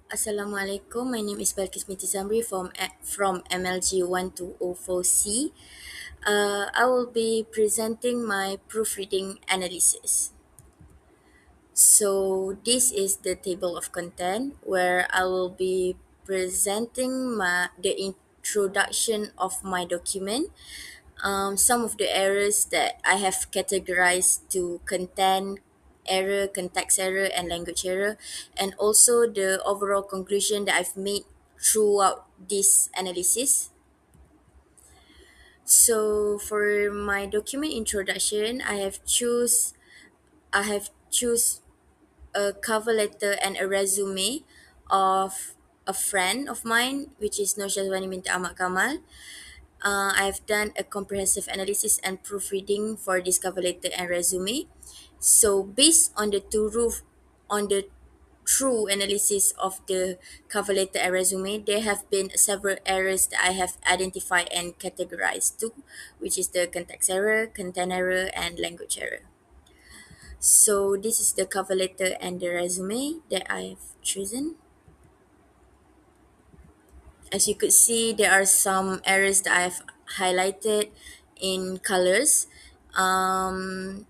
Assalamualaikum. My name is Balqis binti Zamri from MLG 1204C. I will be presenting my proofreading analysis. So this is the table of content where I will be presenting the introduction of my document, some of the errors that I have categorized to content error, context error, and language error, and also the overall conclusion that I've made throughout this analysis. So for my document introduction, I have choose a cover letter and a resume of a friend of mine, which is Nur Syazwani Binti Ahmad Kamal. I've done a comprehensive analysis and proofreading for this cover letter and resume. So based on the true analysis of the cover letter and resume, there have been several errors that I have identified and categorized to, which is the context error, content error, and language error. So this is the cover letter and the resume that I have chosen. As you could see, there are some errors that I've highlighted in colors. Um,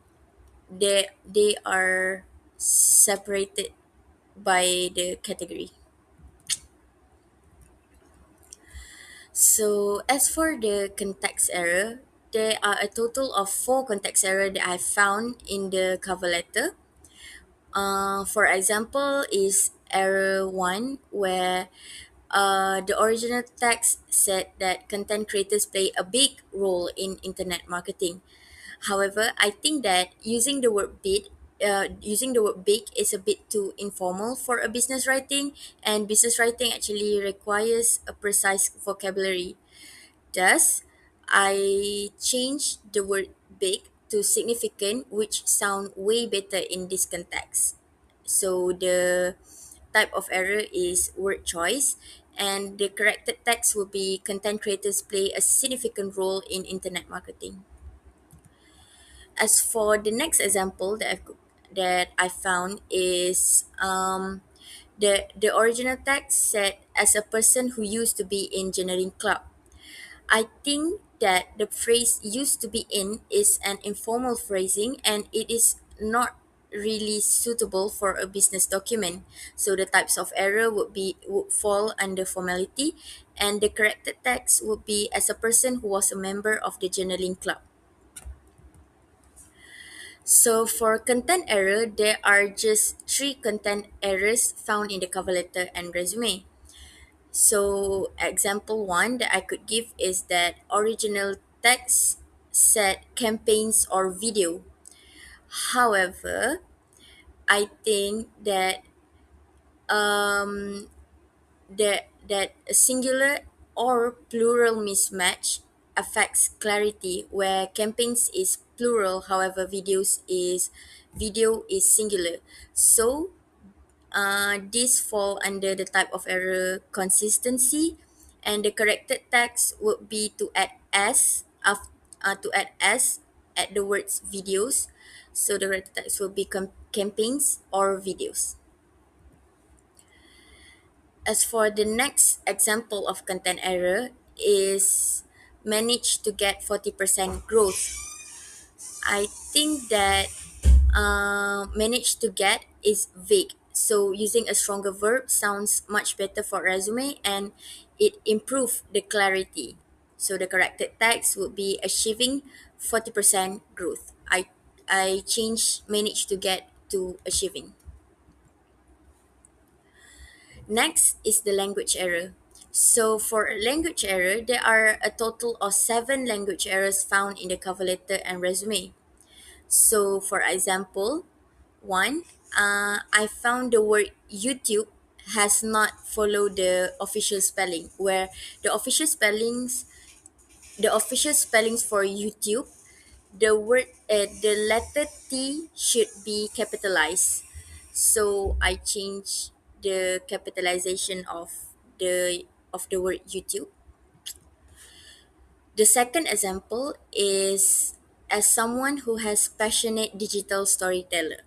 they are separated by the category. So as for the context error, there are a total of 4 context error that I found in the cover letter. For example, is error 1 where the original text said that content creators play a big role in internet marketing. However, I think that using the word big is a bit too informal for a business writing, and business writing actually requires a precise vocabulary. Thus, I changed the word big to significant, which sound way better in this context. So the type of error is word choice, and the corrected text will be content creators play a significant role in internet marketing. As for the next example that I found is the original text said as a person who used to be in engineering club. I think that the phrase used to be in is an informal phrasing and it is not really suitable for a business document. So the types of error would fall under formality, and the corrected text would be as a person who was a member of the journaling club. So for content error, there are just 3 content errors found in the cover letter and resume. So example 1 that I could give is that original text said campaigns or video. However, I think that that a singular or plural mismatch affects clarity where campaigns is plural, however video is singular. So these fall under the type of error consistency, and the corrected text would be to add s at the words videos. So the corrected text will be campaigns or videos. As for the next example of content error is managed to get 40% growth. I think that managed to get is vague. So using a stronger verb sounds much better for resume and it improves the clarity. So the corrected text would be achieving 40% growth. I change managed to get to achieving. Next is the language error. So for language error, there are a total of 7 language errors found in the cover letter and resume. So for example, 1, I found the word YouTube has not followed the official spelling, where the official spellings the official spellings for YouTube, the letter T should be capitalized. So I changed the capitalization of the word YouTube. The second example is as someone who has passionate digital storyteller.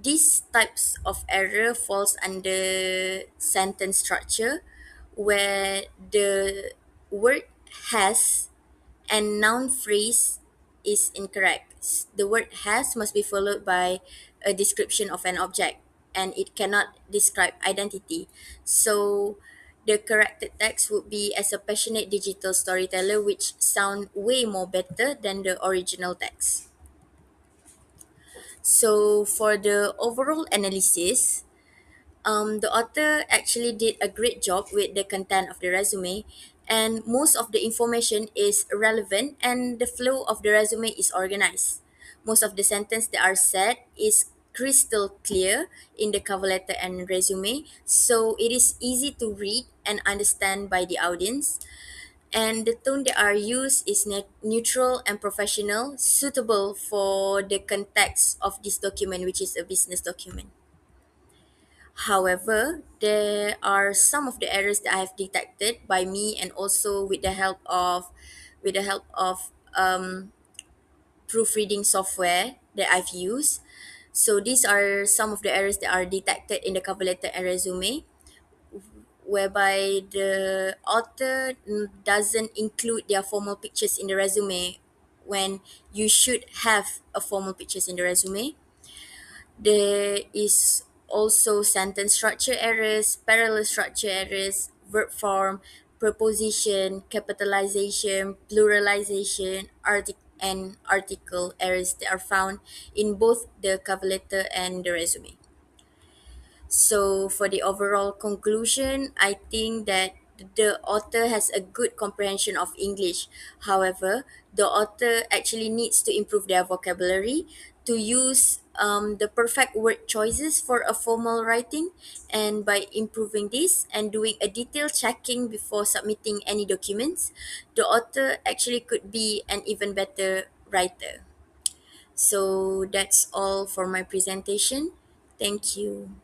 These types of error falls under sentence structure, where the word has and noun phrase is incorrect. The word has must be followed by a description of an object, and it cannot describe identity. So the corrected text would be as a passionate digital storyteller, which sound way more better than the original text. So for the overall analysis, the author actually did a great job with the content of the resume, and most of the information is relevant and the flow of the resume is organized. Most of the sentence that are said is crystal clear in the cover letter and resume, so it is easy to read and understand by the audience. And the tone that are used is neutral and professional, suitable for the context of this document, which is a business document. However, there are some of the errors that I have detected by me, and also with the help of proofreading software that I've used. So these are some of the errors that are detected in the cover letter and resume, whereby the author doesn't include their formal pictures in the resume when you should have a formal pictures in the resume. There is also sentence structure errors, parallel structure errors, verb form, preposition, capitalization, pluralization, and article errors that are found in both the cover letter and the resume. So, for the overall conclusion, I think that the author has a good comprehension of English. However, the author actually needs to improve their vocabulary to use the perfect word choices for a formal writing. And by improving this and doing a detailed checking before submitting any documents, the author actually could be an even better writer. So, that's all for my presentation. Thank you.